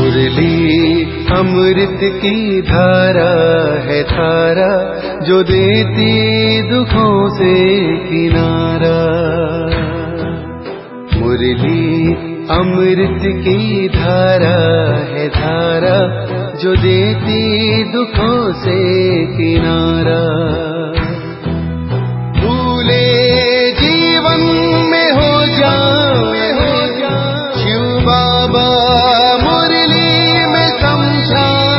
मुरली अमृत की धारा है धारा, जो देती दुखों से किनारा। मुरली अमृत की धारा है धारा, जो देती दुखों से किनारा। भूले जीवन में हो जाए शिव बाबा मुरली में समझाए।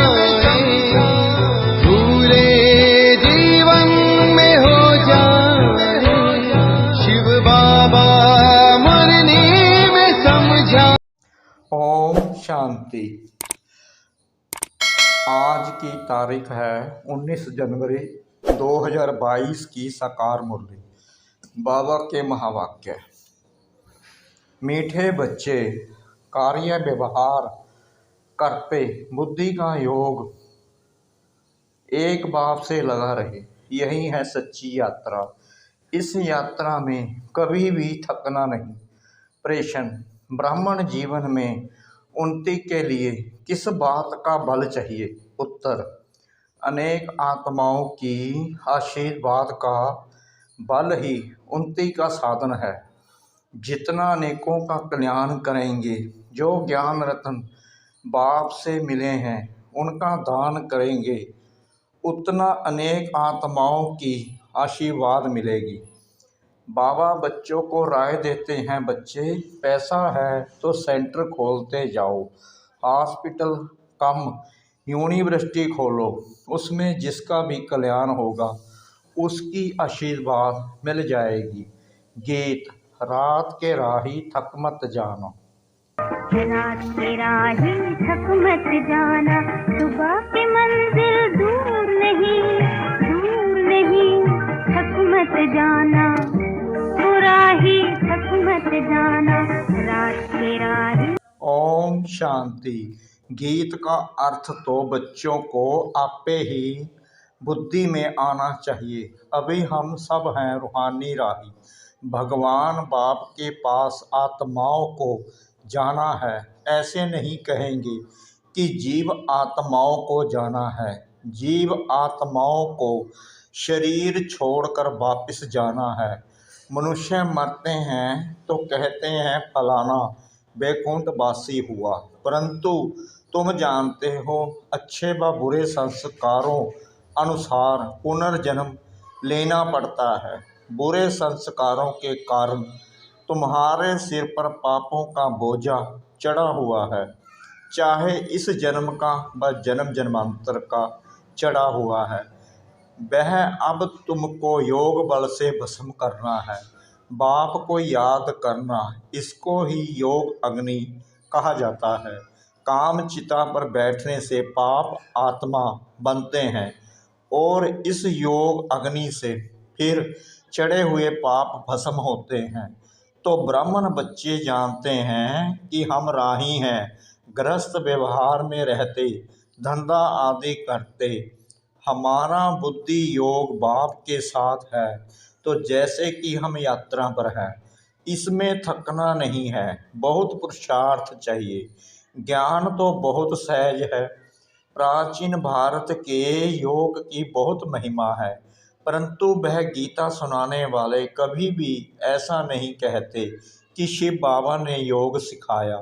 भूले जीवन में हो जाए शिव बाबा मुरली में समझाए। ओम शांति। आज की तारीख है 19 जनवरी 2022 की साकार मुरली। बाबा के महावाक्य। मीठे बच्चे कार्य व्यवहार करते बुद्धि का योग एक बाप से लगा रहे, यही है सच्ची यात्रा। इस यात्रा में कभी भी थकना नहीं। प्रश्न, ब्राह्मण जीवन में उन्नति के लिए किस बात का बल चाहिए? उत्तर, अनेक आत्माओं की आशीर्वाद का बल ही उन्नति का साधन है। जितना अनेकों का कल्याण करेंगे, जो ज्ञान रत्न बाप से मिले हैं उनका दान करेंगे, उतना अनेक आत्माओं की आशीर्वाद मिलेगी। बाबा बच्चों को राय देते हैं, बच्चे पैसा है तो सेंटर खोलते जाओ, हॉस्पिटल कम यूनिवर्सिटी खोलो, उसमें जिसका भी कल्याण होगा उसकी आशीर्वाद मिल जाएगी। गीत, रात के राही थक मत जाना। रात के राही थक मत जाना, सुबह की मंजिल दूर नहीं, थक मत जाना, राही थक मत जाना, रात के राही। ओम शांति। गीत का अर्थ तो बच्चों को आपे ही बुद्धि में आना चाहिए। अभी हम सब हैं रूहानी राही। भगवान बाप के पास आत्माओं को जाना है। ऐसे नहीं कहेंगे कि जीव आत्माओं को जाना है। जीव आत्माओं को शरीर छोड़कर वापस जाना है। मनुष्य मरते हैं तो कहते हैं फलाना वैकुंठवासी हुआ, परंतु तुम जानते हो अच्छे व बुरे संस्कारों अनुसार पुनर्जन्म लेना पड़ता है। बुरे संस्कारों के कारण तुम्हारे सिर पर पापों का बोझा चढ़ा हुआ है, चाहे इस जन्म का व जन्म जन्मांतर का चढ़ा हुआ है। वह अब तुमको योग बल से भस्म करना है। बाप को याद करना, इसको ही योग अग्नि कहा जाता है। काम चिता पर बैठने से पाप आत्मा बनते हैं और इस योग अग्नि से फिर चढ़े हुए पाप भस्म होते हैं। तो ब्राह्मण बच्चे जानते हैं कि हम राही हैं, गृहस्थ व्यवहार में रहते, धंधा आदि करते, हमारा बुद्धि योग बाप के साथ है, तो जैसे कि हम यात्रा पर हैं। इसमें थकना नहीं है, बहुत पुरुषार्थ चाहिए। ज्ञान तो बहुत सहज है। प्राचीन भारत के योग की बहुत महिमा है, परंतु वह गीता सुनाने वाले कभी भी ऐसा नहीं कहते कि शिव बाबा ने योग सिखाया।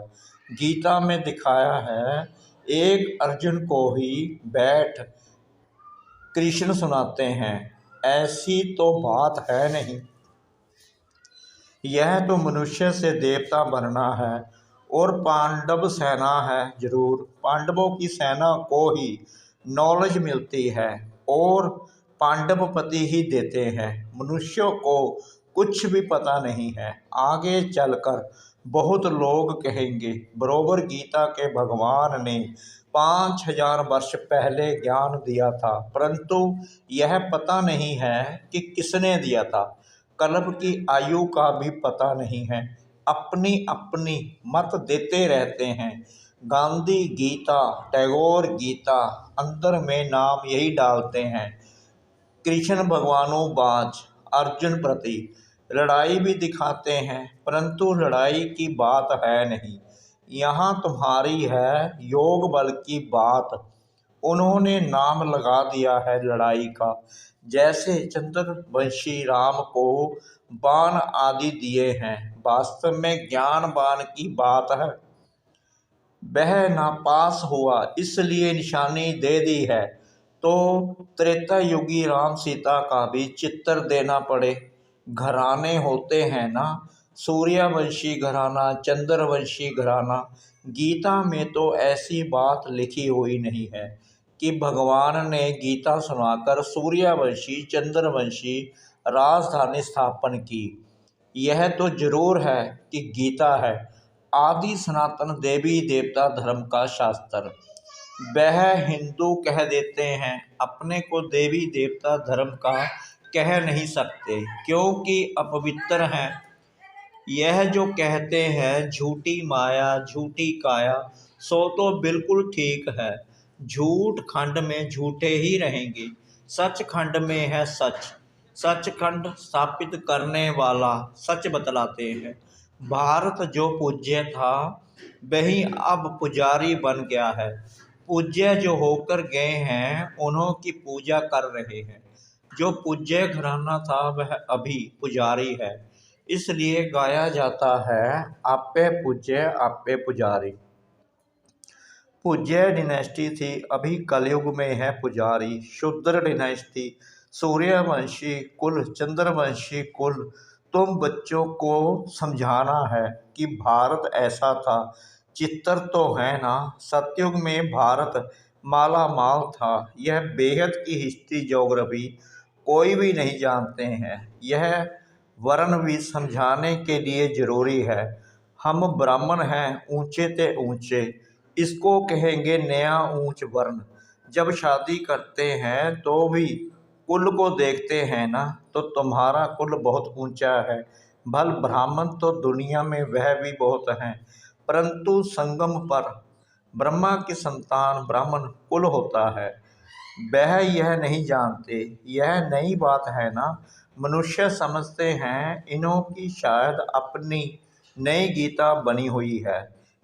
गीता में दिखाया है, एक अर्जुन को ही बैठ कृष्ण सुनाते हैं, ऐसी तो बात है नहीं। यह तो मनुष्य से देवता बनना है और पांडव सेना है जरूर। पांडवों की सेना को ही नॉलेज मिलती है और पांडवपति ही देते हैं। मनुष्यों को कुछ भी पता नहीं है। आगे चलकर बहुत लोग कहेंगे, बरोबर गीता के भगवान ने 5000 वर्ष पहले ज्ञान दिया था, परंतु यह पता नहीं है कि किसने दिया था। कल्प की आयु का भी पता नहीं है। अपनी अपनी मत देते रहते हैं। गांधी गीता, टैगोर गीता, अंदर में नाम यही डालते हैं। कृष्ण भगवानोबाज अर्जुन प्रति लड़ाई भी दिखाते हैं, परंतु लड़ाई की बात है नहीं। यहाँ तुम्हारी है योग बल की बात। उन्होंने नाम लगा दिया है लड़ाई का, जैसे चंद्रवंशी राम को बाण आदि दिए हैं। वास्तव में ज्ञान बाण की बात है। वह नापास हुआ इसलिए निशानी दे दी है, तो त्रेता युगी राम सीता का भी चित्र देना पड़े। घराने होते हैं ना, सूर्यवंशी घराना, चंद्रवंशी घराना। गीता में तो ऐसी बात लिखी हुई नहीं है कि भगवान ने गीता सुनाकर सूर्यवंशी चंद्रवंशी राजधानी स्थापन की। यह तो जरूर है कि गीता है आदि सनातन देवी देवता धर्म का शास्त्र। वह हिंदू कह देते हैं, अपने को देवी देवता धर्म का कह नहीं सकते क्योंकि अपवित्र हैं। यह जो कहते हैं झूठी माया झूठी काया, सो तो बिल्कुल ठीक है। झूठ खंड में झूठे ही रहेंगे, सच खंड में है सच। सचखंड स्थापित करने वाला सच बतलाते हैं। भारत जो पूज्य था वही अब पुजारी बन गया है। पूज्य जो होकर गए हैं उन्हों की पूजा कर रहे हैं। जो पूज्य घराना था वह अभी पुजारी है। इसलिए गाया जाता है, आपे पूज्य आपे पुजारी। पूज्य डिनेस्टी थी, अभी कलयुग में है पुजारी। शूद्र डिनेस्टी, सूर्यवंशी कुल, चंद्रवंशी कुल। तुम बच्चों को समझाना है कि भारत ऐसा था। चित्र तो है ना, सतयुग में भारत माला माल था। यह बेहद की हिस्ट्री ज्योग्राफी कोई भी नहीं जानते हैं। यह वर्ण भी समझाने के लिए जरूरी है। हम ब्राह्मण हैं ऊंचे ते ऊंचे, इसको कहेंगे नया ऊंच वर्ण। जब शादी करते हैं तो भी कुल को देखते हैं ना, तो तुम्हारा कुल बहुत ऊंचा है। भल ब्राह्मण तो दुनिया में वह भी बहुत हैं, परंतु संगम पर ब्रह्मा की संतान ब्राह्मण कुल होता है। वह यह नहीं जानते। यह नई बात है ना, मनुष्य समझते हैं इन्हों की शायद अपनी नई गीता बनी हुई है।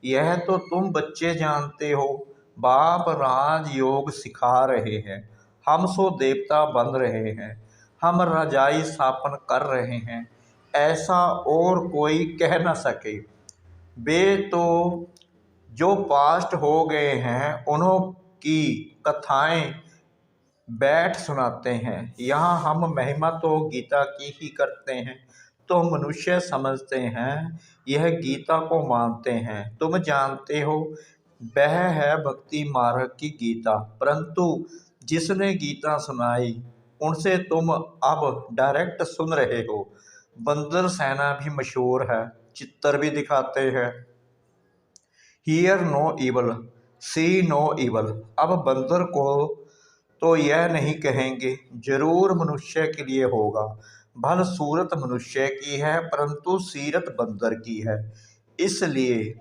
यह तो तुम बच्चे जानते हो। बाप राज योग सिखा रहे हैं, हम सो देवता बन रहे हैं। हम रजाई स्थापन कर रहे हैं, ऐसा और कोई कह न सके। वे तो जो पास्ट हो गए हैं उन्हों की कथाएं बैठ सुनाते हैं। यहाँ हम महिमा तो गीता की ही करते हैं, तो मनुष्य समझते हैं यह गीता को मानते हैं। तुम जानते हो वह है भक्ति मार्ग की गीता, परंतु जिसने गीता सुनाई उनसे तुम अब डायरेक्ट सुन रहे हो। बंदर सेना भी मशहूर है, चित्र भी दिखाते हैं। Hear no evil, see no evil. अब बंदर को तो यह नहीं कहेंगे, जरूर मनुष्य के लिए होगा। भल सूरत मनुष्य की है परंतु सीरत बंदर की है, इसलिए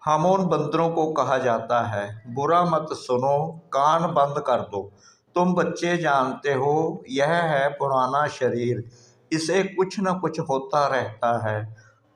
हम उन बंदरों को कहा जाता है। बुरा मत सुनो, कान बंद कर दो। तुम बच्चे जानते हो यह है पुराना शरीर, इसे कुछ न कुछ होता रहता है।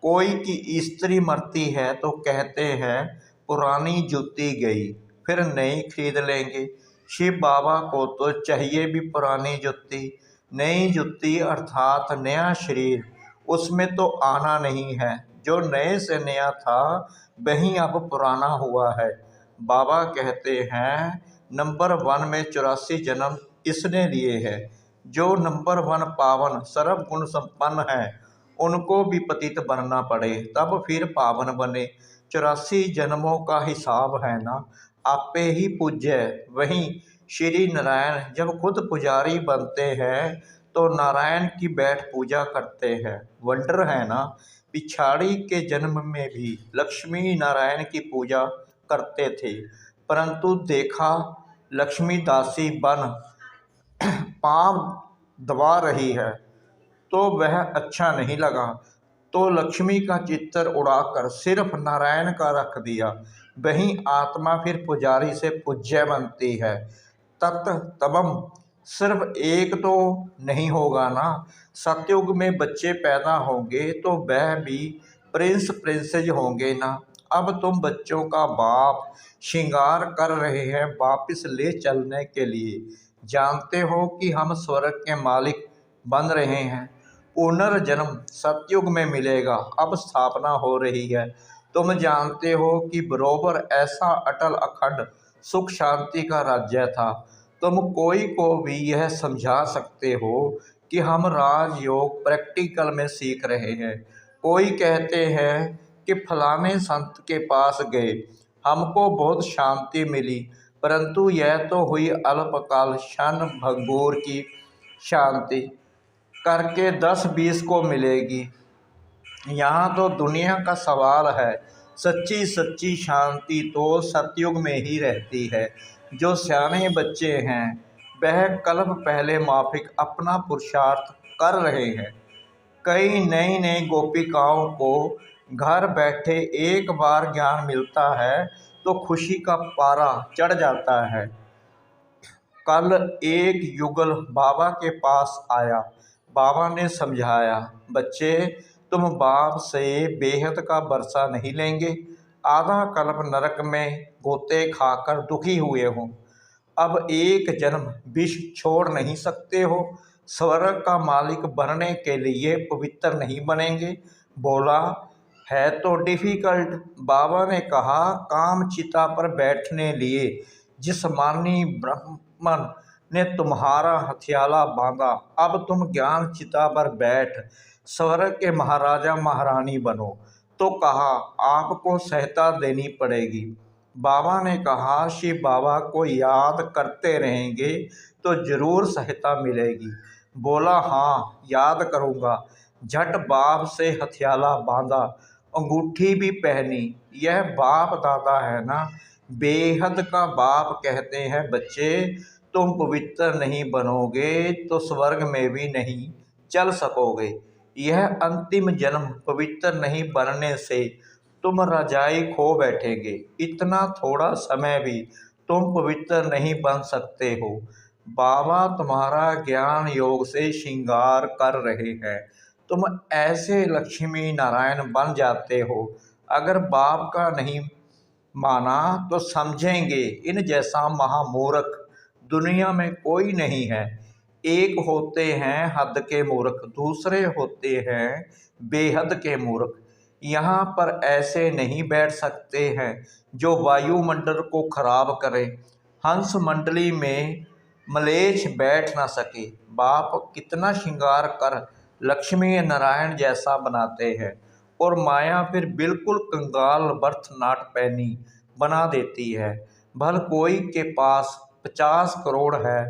कोई की स्त्री मरती है तो कहते हैं पुरानी जूती गई, फिर नई खरीद लेंगे। शिव बाबा को तो चाहिए भी पुरानी जूती। नई जूती अर्थात नया शरीर, उसमें तो आना नहीं है। जो नए से नया था वही अब पुराना हुआ है। बाबा कहते हैं नंबर 1 में 84 जन्म इसने लिए है। जो नंबर 1 पावन सर्व गुण संपन्न है उनको भी पतित बनना पड़े तब फिर पावन बने। 84 जन्मों का हिसाब है ना, आपे ही पूज्य। वहीं श्री नारायण जब खुद पुजारी बनते हैं तो नारायण की बैठ पूजा करते हैं। वंडर है ना, पिछाड़ी के जन्म में भी लक्ष्मी नारायण की पूजा करते थे, परंतु देखा लक्ष्मी दासी बन पांव दबा रही है तो वह अच्छा नहीं लगा, तो लक्ष्मी का चित्र उड़ाकर सिर्फ नारायण का रख दिया। वहीं आत्मा फिर पुजारी से पूज्य बनती है। तत् तबम सिर्फ एक तो नहीं होगा ना। सतयुग में बच्चे पैदा होंगे तो वह भी प्रिंस प्रिंसेज होंगे ना। अब तुम बच्चों का बाप श्रृंगार कर रहे हैं वापिस ले चलने के लिए। जानते हो कि हम स्वर्ग के मालिक बन रहे हैं। पुनर्जन्म सतयुग में मिलेगा। अब स्थापना हो रही है। तुम जानते हो कि बरोबर ऐसा अटल अखंड सुख शांति का राज्य था। तुम कोई को भी यह समझा सकते हो कि हम राजयोग प्रैक्टिकल में सीख रहे हैं। कोई कहते हैं कि फलाने संत के पास गए, हमको बहुत शांति मिली, परंतु यह तो हुई अल्पकाल क्षण भंगुर की शांति, करके 10-20 को मिलेगी। यहाँ तो दुनिया का सवाल है। सच्ची सच्ची शांति तो सतयुग में ही रहती है। जो सियाने बच्चे हैं वह कल्प पहले माफिक अपना पुरुषार्थ कर रहे हैं। कई नई नई गोपिकाओं को घर बैठे एक बार ज्ञान मिलता है तो खुशी का पारा चढ़ जाता है। कल एक युगल बाबा के पास आया। बाबा ने समझाया, बच्चे तुम बाप से बेहद का बरसा नहीं लेंगे। आधा कल्प नरक में गोते खाकर दुखी हुए हो, अब एक जन्म विष छोड़ नहीं सकते हो। स्वर्ग का मालिक बनने के लिए पवित्र नहीं बनेंगे। बोला, है तो डिफ़िकल्ट। बाबा ने कहा, काम चिता पर बैठने लिए जिस्मानी ब्राह्मण ने तुम्हारा हथियाला बांधा, अब तुम ज्ञान चिता पर बैठ स्वर्ग के महाराजा महारानी बनो। तो कहा, आपको सहायता देनी पड़ेगी। बाबा ने कहा, शिव बाबा को याद करते रहेंगे तो जरूर सहायता मिलेगी। बोला, हाँ याद करूँगा। झट बाप से हथियाला बांधा, अंगूठी भी पहनी। यह बाप दादा है ना, बेहद का बाप कहते हैं, बच्चे तुम पवित्र नहीं बनोगे तो स्वर्ग में भी नहीं चल सकोगे। यह अंतिम जन्म पवित्र नहीं बनने से तुम रजाई खो बैठेंगे। इतना थोड़ा समय भी तुम पवित्र नहीं बन सकते हो। बाबा तुम्हारा ज्ञान योग से श्रृंगार कर रहे हैं। तुम ऐसे लक्ष्मी नारायण बन जाते हो। अगर बाप का नहीं माना तो समझेंगे इन जैसा महामूर्ख दुनिया में कोई नहीं है। एक होते हैं हद के मूर्ख, दूसरे होते हैं बेहद के मूर्ख। यहाँ पर ऐसे नहीं बैठ सकते हैं जो वायुमंडल को खराब करें। हंस मंडली में मलेच्छ बैठ ना सके। बाप कितना श्रृंगार कर लक्ष्मी नारायण जैसा बनाते हैं और माया फिर बिल्कुल कंगाल भरतनाट्य पैनी बना देती है। भल कोई के पास 50 करोड़ है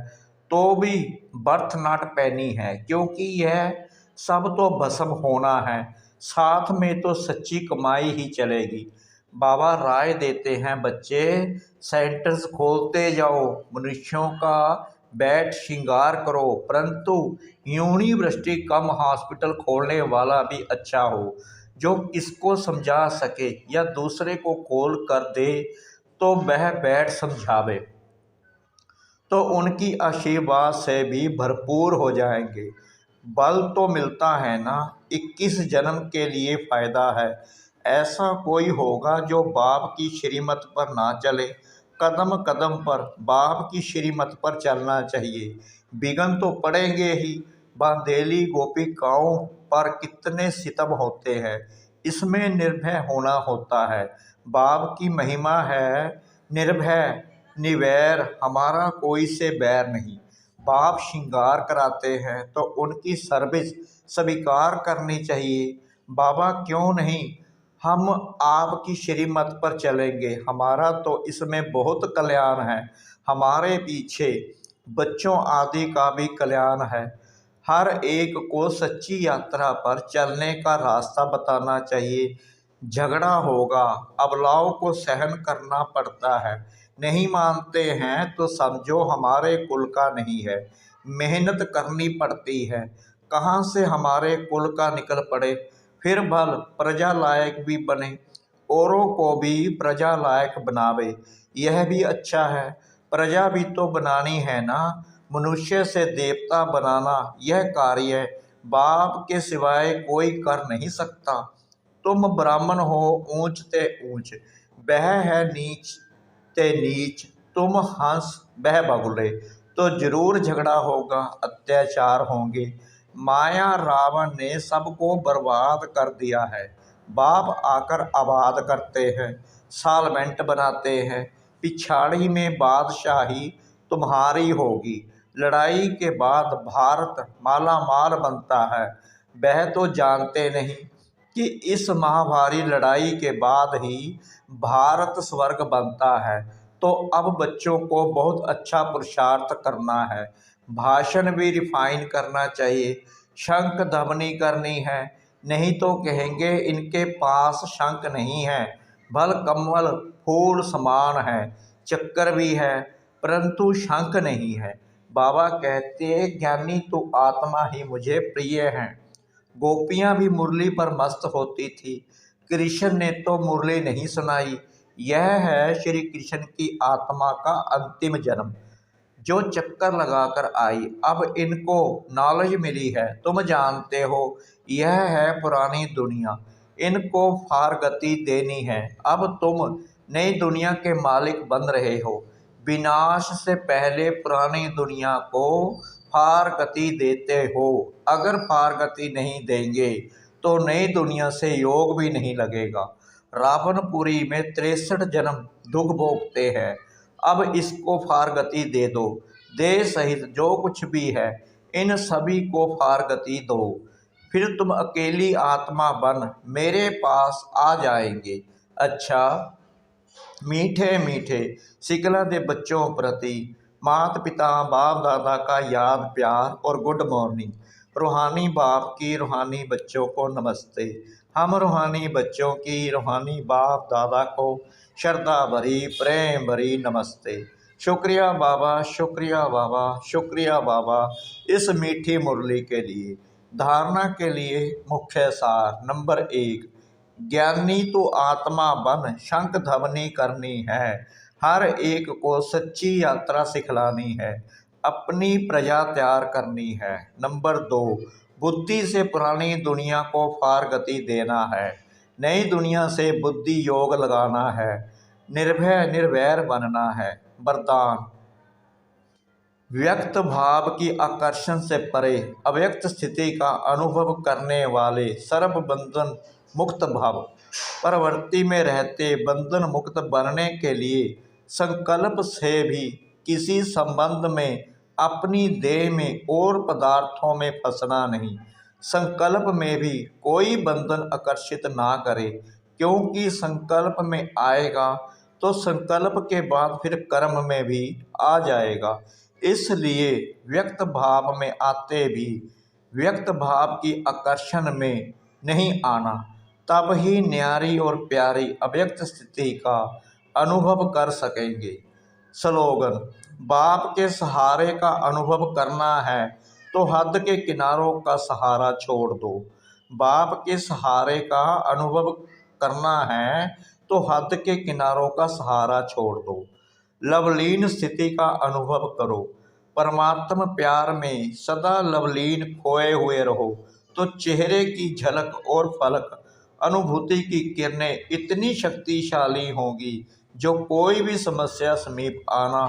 तो भी भरतनाट्य पैनी है, क्योंकि यह सब तो भस्म होना है, साथ में तो सच्ची कमाई ही चलेगी। बाबा राय देते हैं, बच्चे सेंटर्स खोलते जाओ, मनुष्यों का बैठ श्रृंगार करो, परंतु यूनिवर्सिटी कम हॉस्पिटल खोलने वाला भी अच्छा हो, जो किसको समझा सके या दूसरे को खोल कर दे तो वह बैठ समझावे, तो उनकी आशीर्वाद से भी भरपूर हो जाएंगे। बल तो मिलता है ना, 21 जन्म के लिए फ़ायदा है। ऐसा कोई होगा जो बाप की श्रीमत पर ना चले। कदम कदम पर बाप की श्रीमत पर चलना चाहिए। विघ्न तो पड़ेंगे ही। बांदेली गोपिकाओं पर कितने सितम होते हैं, इसमें निर्भय होना होता है। बाप की महिमा है निर्भय निवैर, हमारा कोई से बैर नहीं। बाप श्रृंगार कराते हैं तो उनकी सर्विस स्वीकार करनी चाहिए। बाबा क्यों नहीं, हम आपकी श्रीमत पर चलेंगे, हमारा तो इसमें बहुत कल्याण है। हमारे पीछे बच्चों आदि का भी कल्याण है। हर एक को सच्ची यात्रा पर चलने का रास्ता बताना चाहिए। झगड़ा होगा, अबलाओं को सहन करना पड़ता है। नहीं मानते हैं तो समझो हमारे कुल का नहीं है। मेहनत करनी पड़ती है, कहाँ से हमारे कुल का निकल पड़े। फिर भल प्रजा लायक भी बने, औरों को भी प्रजा लायक बनावे, यह भी अच्छा है। प्रजा भी तो बनानी है ना। मनुष्य से देवता बनाना यह कार्य बाप के सिवाय कोई कर नहीं सकता। तुम ब्राह्मण हो ऊंच ते ऊंच, वह है नीच ते नीच, तुम हंस वह बगुले, तो जरूर झगड़ा होगा, अत्याचार होंगे। माया रावण ने सबको बर्बाद कर दिया है। बाप आकर आबाद करते हैं, सालमेंट बनाते हैं। पिछाड़ी में बादशाही तुम्हारी होगी। लड़ाई के बाद भारत माला माल बनता है। वह तो जानते नहीं कि इस महाभारी लड़ाई के बाद ही भारत स्वर्ग बनता है। तो अब बच्चों को बहुत अच्छा पुरुषार्थ करना है, भाषण भी रिफाइन करना चाहिए, शंख ध्वनि करनी है, नहीं तो कहेंगे इनके पास शंख नहीं है, भल कमल फूल समान है, चक्कर भी है परंतु शंख नहीं है। बाबा कहते ज्ञानी तो आत्मा ही मुझे प्रिय है। गोपियां भी मुरली पर मस्त होती थी, कृष्ण ने तो मुरली नहीं सुनाई। यह है श्री कृष्ण की आत्मा का अंतिम जन्म, जो चक्कर लगाकर आई। अब इनको नॉलेज मिली है, तुम जानते हो यह है पुरानी दुनिया, इनको फारगति देनी है। अब तुम नई दुनिया के मालिक बन रहे हो। विनाश से पहले पुरानी दुनिया को फारगति देते हो। अगर फारगति नहीं देंगे तो नई दुनिया से योग भी नहीं लगेगा। रावणपुरी में 63 जन्म दुख भोगते हैं, अब इसको फारगति दे दो। देह सहित जो कुछ भी है इन सभी को फारगति दो, फिर तुम अकेली आत्मा बन मेरे पास आ जाएंगे। अच्छा मीठे मीठे सिकला दे बच्चों प्रति माता पिता बाप दादा का याद प्यार और गुड मॉर्निंग। रूहानी बाप की रूहानी बच्चों को नमस्ते। हम रूहानी बच्चों की रूहानी बाप दादा को श्रद्धा भरी प्रेम भरी नमस्ते। शुक्रिया बाबा, शुक्रिया बाबा, शुक्रिया बाबा इस मीठी मुरली के लिए। धारणा के लिए मुख्य सार नंबर 1, ज्ञानी तो आत्मा बन शंख ध्वनि करनी है, हर एक को सच्ची यात्रा सिखलानी है, अपनी प्रजा तैयार करनी है। नंबर 2, बुद्धि से पुरानी दुनिया को फारगति देना है, नई दुनिया से बुद्धि योग लगाना है, निर्भय निर्वैर बनना है। वरदान, व्यक्त भाव की आकर्षण से परे अव्यक्त स्थिति का अनुभव करने वाले सर्व बंधन मुक्त भाव, प्रवृत्ति में रहते बंधन मुक्त बनने के लिए संकल्प से भी किसी संबंध में, अपनी देह में और पदार्थों में फंसना नहीं। संकल्प में भी कोई बंधन आकर्षित ना करे, क्योंकि संकल्प में आएगा तो संकल्प के बाद फिर कर्म में भी आ जाएगा। इसलिए व्यक्त भाव में आते भी व्यक्त भाव की आकर्षण में नहीं आना, तब ही न्यारी और प्यारी अव्यक्त स्थिति का अनुभव कर सकेंगे। स्लोगन, बाप के सहारे का अनुभव करना है तो हद के किनारों का सहारा छोड़ दो। बाप के सहारे का अनुभव करना है तो हद के किनारों का सहारा छोड़ दो। लवलीन स्थिति का अनुभव करो, परमात्मा प्यार में सदा लवलीन खोए हुए रहो, तो चेहरे की झलक और फलक अनुभूति की किरणें इतनी शक्तिशाली होंगी जो कोई भी समस्या समीप आना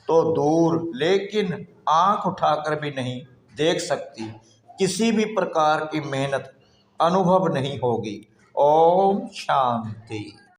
तो दूर, लेकिन आंख उठाकर भी नहीं देख सकती, किसी भी प्रकार की मेहनत अनुभव नहीं होगी। ओम शांति।